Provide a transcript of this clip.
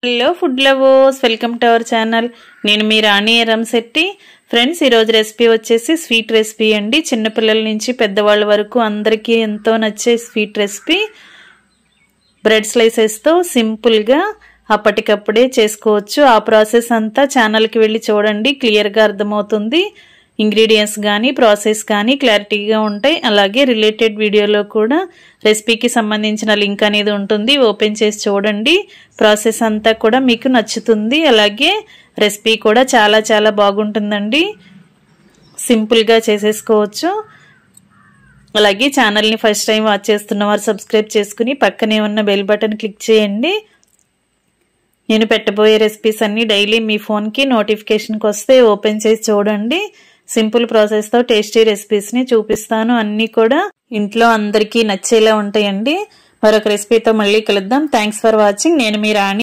Hello food lovers, welcome to our channel. నేను మీ రాణి Eramsetti. Friends, ఈరోజు recipe వచ్చేసి స్వీట్ రెసిపీ అండి. చిన్నపిల్లల నుంచి పెద్దవాళ్ళ వరకు అందరికీ ఎంతో నచ్చే స్వీట్ రెసిపీ. బ్రెడ్ స్లైసెస్తో సింపుల్గా అప్పటికప్పుడే చేసుకోవచ్చు. ఆ ప్రాసెస్ అంతా ఛానల్కి వెళ్ళి చూడండి, క్లియర్గా అర్థమవుతుంది. ఇంగ్రీడియంట్స్ కానీ ప్రాసెస్ కానీ క్లారిటీగా ఉంటాయి. అలాగే రిలేటెడ్ వీడియోలో కూడా రెసిపీకి సంబంధించిన లింక్ అనేది ఉంటుంది, ఓపెన్ చేసి చూడండి. ప్రాసెస్ అంతా కూడా మీకు నచ్చుతుంది. అలాగే రెసిపీ కూడా చాలా చాలా బాగుంటుందండి, సింపుల్గా చేసేసుకోవచ్చు. అలాగే ఛానల్ని ఫస్ట్ టైం వాచ్ చేస్తున్న వారు సబ్స్క్రైబ్ చేసుకుని పక్కనే ఉన్న బెల్ బటన్ క్లిక్ చేయండి. నేను పెట్టబోయే రెసిపీస్ అన్నీ డైలీ మీ ఫోన్కి నోటిఫికేషన్కి వస్తే ఓపెన్ చేసి చూడండి. సింపుల్ ప్రాసెస్తో టేస్టీ రెసిపీస్ని చూపిస్తాను. అన్నీ కూడా ఇంట్లో అందరికీ నచ్చేలా ఉంటాయండి. మరొక రెసిపీతో మళ్ళీ కలుద్దాం. Thanks for watching. నేను మీ రాణి.